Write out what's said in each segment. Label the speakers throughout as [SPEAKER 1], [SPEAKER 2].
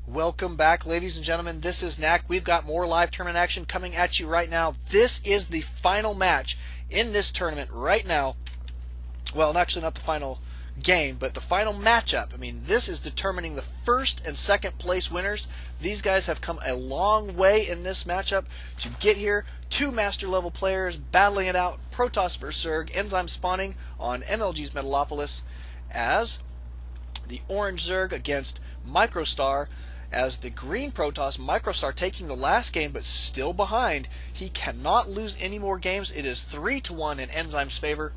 [SPEAKER 1] Welcome back, ladies and gentlemen. This is Knack. We've got more live tournament action coming at you right now. This is the final match in this tournament right now. Well, actually not the final game, but the final matchup. I mean, this is determining the first and second place winners. These guys have come a long way in this matchup to get here. Two master level players battling it out. Protoss vs Zerg, Enzyme spawning on MLG's Metalopolis as the orange Zerg against Microstar, as the green Protoss, Microstar taking the last game but still behind. He cannot lose any more games. It is 3-1 in Enzyme's favor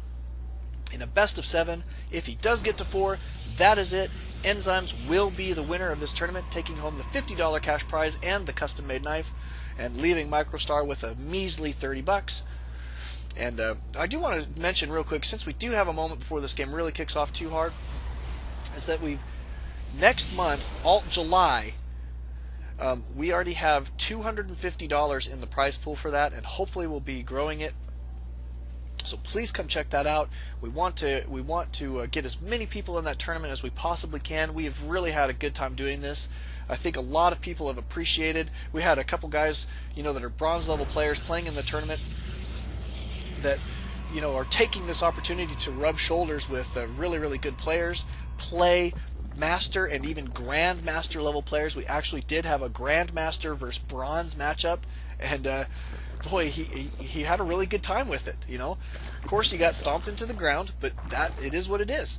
[SPEAKER 1] in a best of 7. If he does get to 4, that is it. Enzymes will be the winner of this tournament, taking home the $50 cash prize and the custom made knife, and leaving Microstar with a measly 30 bucks. And I do want to mention real quick, since we do have a moment before this game really kicks off too hard, is that next month, ALT-July, we already have $250 in the prize pool for that, and hopefully we'll be growing it. So please come check that out. We want to get as many people in that tournament as we possibly can. We have really had a good time doing this. I think a lot of people have appreciated. We had a couple guys, that are bronze level players playing in the tournament that, are taking this opportunity to rub shoulders with really, really good players, play master and even grandmaster level players. We actually did have a grandmaster versus bronze matchup, and boy, he had a really good time with it. Of course, he got stomped into the ground, but it is what it is.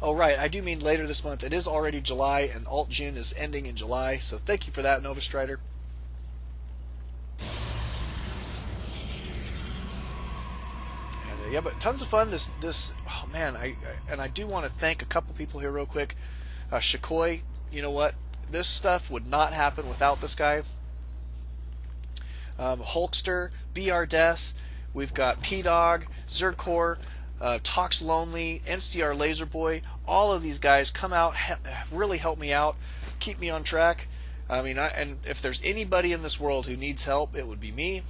[SPEAKER 1] Oh right, I do mean later this month. It is already July, and ALT-Jun is ending in July, so thank you for that, Nova Strider. Yeah, but tons of fun. Oh man, I do want to thank a couple people here real quick. Shikoi, you know what? This stuff would not happen without this guy. Hulkster, BR Des, we've got P-Dog, Zergcore, Tox Lonely, NCR Laser Boy. All of these guys come out, really help me out, keep me on track. I mean, and if there's anybody in this world who needs help, it would be me.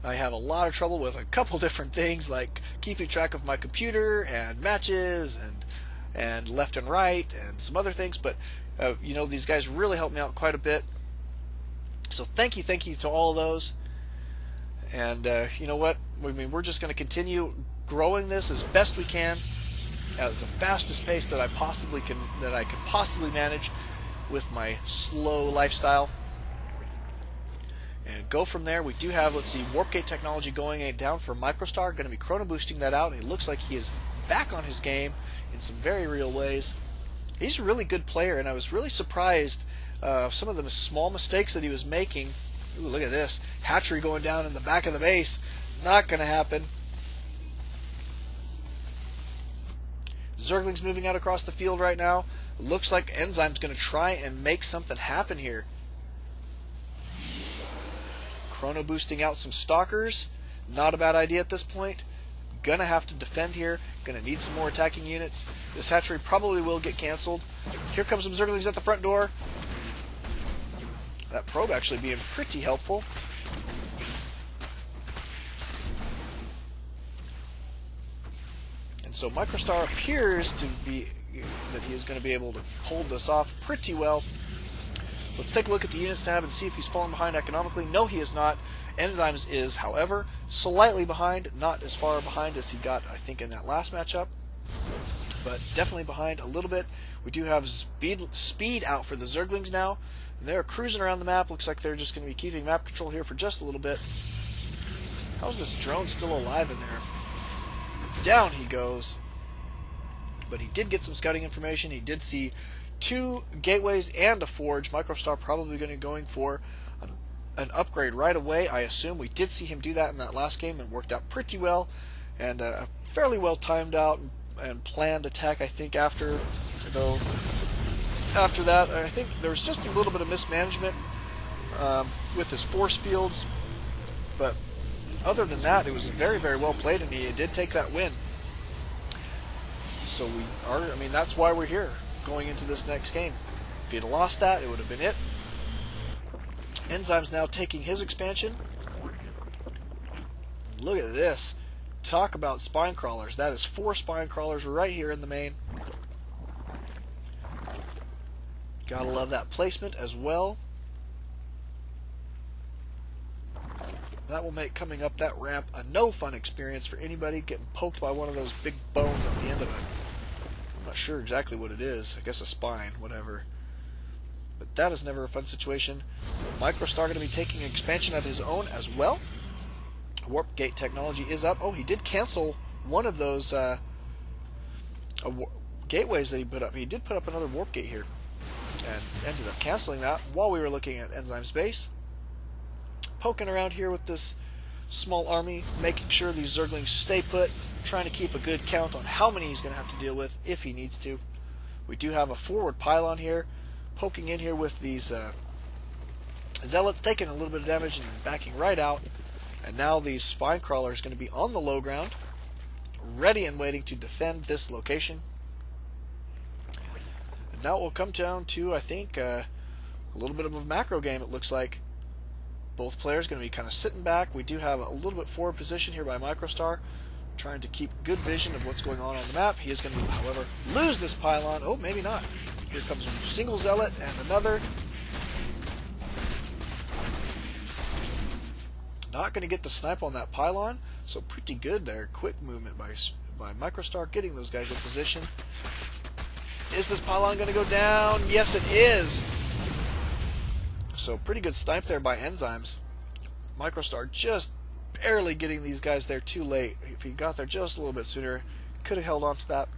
[SPEAKER 1] I have a lot of trouble with a couple different things, like keeping track of my computer and matches and left and right and some other things, but these guys really helped me out quite a bit. So thank you to all of those. And you know what? I mean, we're just going to continue growing this as best we can at the fastest pace that I can possibly manage with my slow lifestyle. And go from there. We do have, let's see, Warp Gate technology going down for Microstar. Going to be chrono boosting that out. It looks like he is back on his game in some very real ways. He's a really good player, and I was really surprised some of the small mistakes that he was making. Ooh, look at this. Hatchery going down in the back of the base. Not going to happen. Zergling's moving out across the field right now. Looks like Enzyme's going to try and make something happen here. Chrono boosting out some stalkers. Not a bad idea at this point. Gonna have to defend here. Gonna need some more attacking units. This hatchery probably will get canceled. Here comes some Zerglings at the front door. That probe actually being pretty helpful. And so Microstar appears to be that he is going to be able to hold this off pretty well. Let's take a look at the units tab and see if he's fallen behind economically. No, he is not. Enzymes is, however, slightly behind. Not as far behind as he got, I think, in that last matchup, but definitely behind a little bit. We do have speed out for the Zerglings now. And they're cruising around the map. Looks like they're just going to be keeping map control here for just a little bit. How's this drone still alive in there? Down he goes. But he did get some scouting information. He did see 2 gateways and a forge. Microstar probably going to be going for an upgrade right away, I assume. We did see him do that in that last game and worked out pretty well. And a fairly well timed out and planned attack, I think, after that. I think there was just a little bit of mismanagement with his force fields. But other than that, it was very, very well played, and he did take that win. So that's why we're here going into this next game. If he had lost that, it would have been it. Enzyme's now taking his expansion. Look at this. Talk about spine crawlers. That is 4 spine crawlers right here in the main. Gotta love that placement as well. That will make coming up that ramp a no fun experience for anybody getting poked by one of those big bones at the end of it. I'm not sure exactly what it is. I guess a spine, whatever. But that is never a fun situation. Microstar going to be taking an expansion of his own as well. Warp gate technology is up. Oh, he did cancel one of those gateways that he put up. He did put up another warp gate here and ended up canceling that while we were looking at Enzymes base. Poking around here with this small army, making sure these Zerglings stay put, trying to keep a good count on how many he's going to have to deal with if he needs to. We do have a forward pylon here, poking in here with these Zealots, taking a little bit of damage and backing right out. And now these spine crawlers are going to be on the low ground, ready and waiting to defend this location. And now it will come down to, I think, a little bit of a macro game, it looks like. Both players going to be kind of sitting back. We do have a little bit forward position here by Microstar, trying to keep good vision of what's going on the map. He is going to, however, lose this pylon. Oh, maybe not. Here comes a single Zealot and another. Not going to get the snipe on that pylon, so pretty good there. Quick movement by Microstar, getting those guys in position. Is this pylon going to go down? Yes, it is. So pretty good snipe there by Enzymes. Microstar just barely getting these guys there too late. If he got there just a little bit sooner, could have held on to that.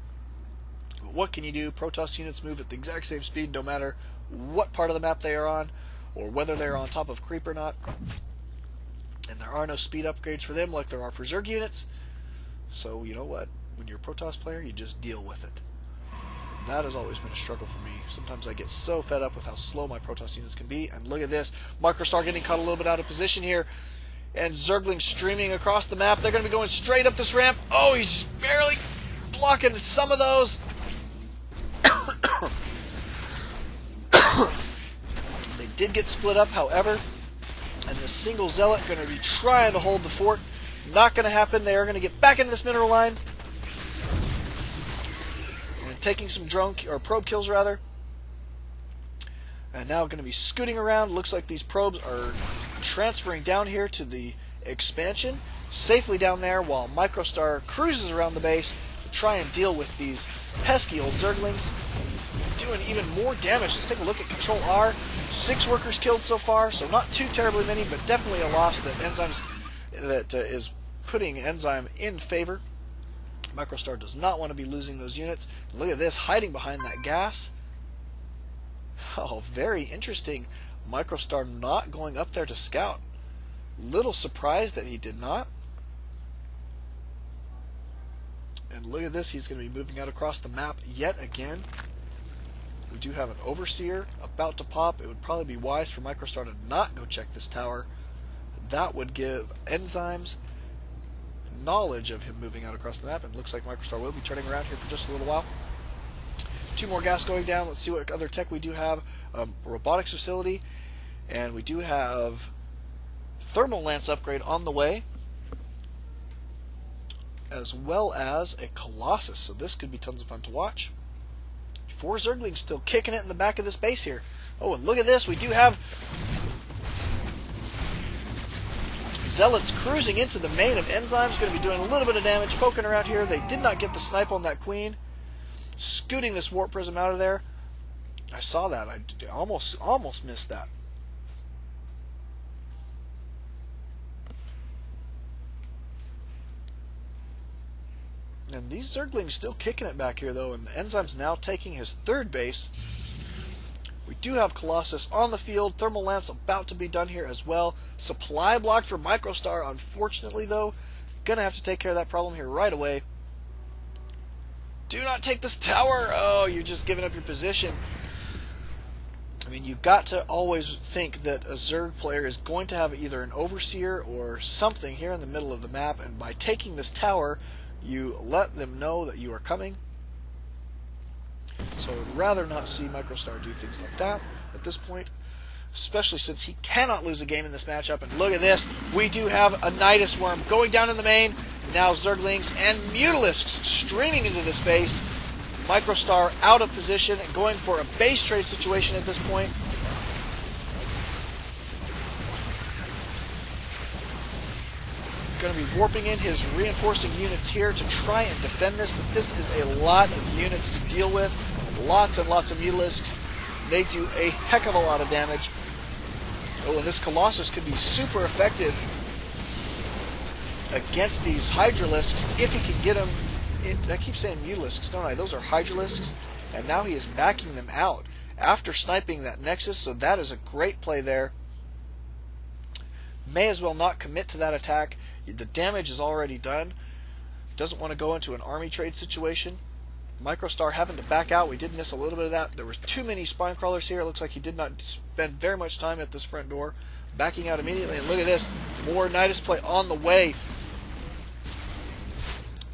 [SPEAKER 1] But what can you do? Protoss units move at the exact same speed no matter what part of the map they are on, or whether they're on top of creep or not. And there are no speed upgrades for them like there are for Zerg units. So you know what? When you're a Protoss player, you just deal with it. That has always been a struggle for me. Sometimes I get so fed up with how slow my Protoss units can be. And look at this. Microstar getting caught a little bit out of position here. And Zerglings streaming across the map. They're going to be going straight up this ramp. Oh, he's just barely blocking some of those. They did get split up, however. And the single Zealot going to be trying to hold the fort. Not going to happen. They are going to get back into this mineral line. Taking some drone or probe kills rather, and now going to be scooting around. Looks like these probes are transferring down here to the expansion, safely down there, while Microstar cruises around the base to try and deal with these pesky old Zerglings, doing even more damage. Let's take a look at Control R. 6 workers killed so far, so not too terribly many, but definitely a loss that is putting Enzyme in favor. Microstar does not want to be losing those units. Look at this, hiding behind that gas. Oh, very interesting. Microstar not going up there to scout. Little surprised that he did not. And look at this, he's going to be moving out across the map yet again. We do have an Overseer about to pop. It would probably be wise for Microstar to not go check this tower. That would give Enzymes knowledge of him moving out across the map, and looks like Microstar will be turning around here for just a little while. 2 more gas going down. Let's see what other tech we do have. A robotics facility, and we do have thermal lance upgrade on the way, as well as a Colossus, so this could be tons of fun to watch. 4 Zerglings still kicking it in the back of this base here. Oh, and look at this, we do have Zealots cruising into the main of Enzymes, going to be doing a little bit of damage, poking around here. They did not get the snipe on that queen. Scooting this warp prism out of there. I saw that. I almost missed that. And these Zerglings still kicking it back here, though, and the Enzyme's now taking his 3rd base. We do have Colossus on the field. Thermal Lance about to be done here as well. Supply blocked for Microstar, unfortunately, though. Gonna have to take care of that problem here right away. Do not take this tower! Oh, you're just giving up your position. I mean, you've got to always think that a Zerg player is going to have either an Overseer or something here in the middle of the map, and by taking this tower, you let them know that you are coming. So I would rather not see Microstar do things like that at this point, especially since he cannot lose a game in this matchup. And look at this, we do have a Nidus Worm going down in the main. Now Zerglings and Mutalisks streaming into the space. Microstar out of position and going for a base trade situation at this point. Going to be warping in his reinforcing units here to try and defend this, but this is a lot of units to deal with. Lots and lots of Mutalisks. They do a heck of a lot of damage. Oh, and this Colossus could be super effective against these Hydralisks if he can get them in. I keep saying Mutalisks, don't I? Those are Hydralisks, and now he is backing them out after sniping that Nexus, so that is a great play there. May as well not commit to that attack. The damage is already done. Doesn't want to go into an army trade situation. Microstar having to back out. We did miss a little bit of that. There was too many spine crawlers here. It looks like he did not spend very much time at this front door. Backing out immediately. And look at this. More Nidus play on the way.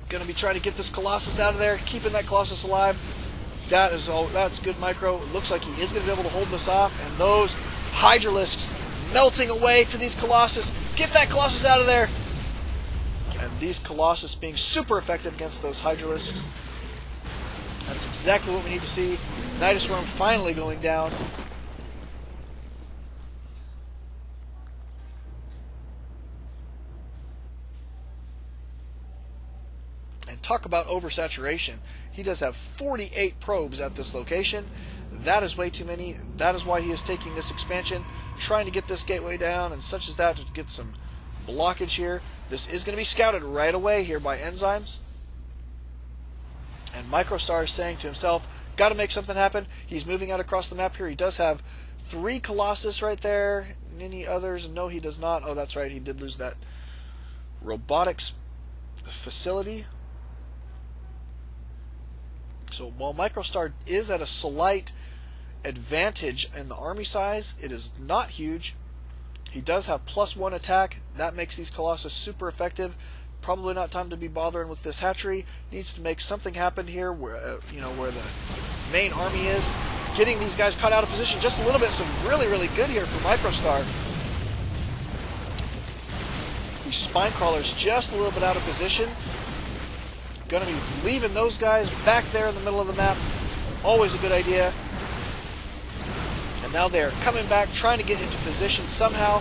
[SPEAKER 1] Going to be trying to get this Colossus out of there. Keeping that Colossus alive. That is all. That's good, Micro. It looks like he is going to be able to hold this off. And those Hydralisks melting away to these Colossus. Get that Colossus out of there. And these Colossus being super effective against those Hydralisks. That's exactly what we need to see. Nidus Worm finally going down. And talk about oversaturation. He does have 48 probes at this location. That is way too many. That is why he is taking this expansion, trying to get this gateway down and such as that to get some blockage here. This is going to be scouted right away here by Enzymes. And Microstar is saying to himself, got to make something happen. He's moving out across the map here. He does have 3 Colossus right there. Any others? No, he does not. Oh, that's right. He did lose that robotics facility. So while Microstar is at a slight advantage in the army size, it is not huge. He does have +1 attack. That makes these Colossus super effective. Probably not time to be bothering with this hatchery. Needs to make something happen here where where the main army is. Getting these guys caught out of position just a little bit. So really, really good here for Microstar. These spine crawlers just a little bit out of position. Going to be leaving those guys back there in the middle of the map. Always a good idea. And now they're coming back, trying to get into position somehow.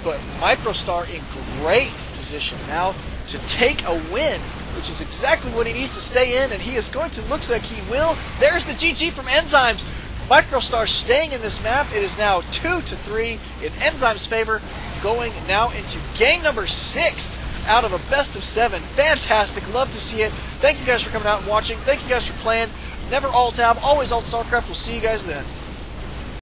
[SPEAKER 1] But Microstar in great position now to take a win, which is exactly what he needs to stay in, and he is going to, looks like he will. There's the GG from Enzymes. Microstar staying in this map. It is now 2-3 in Enzymes' favor, going now into game number 6 out of a best of 7. Fantastic. Love to see it. Thank you guys for coming out and watching. Thank you guys for playing. Never alt-tab, always alt-StarCraft. We'll see you guys then.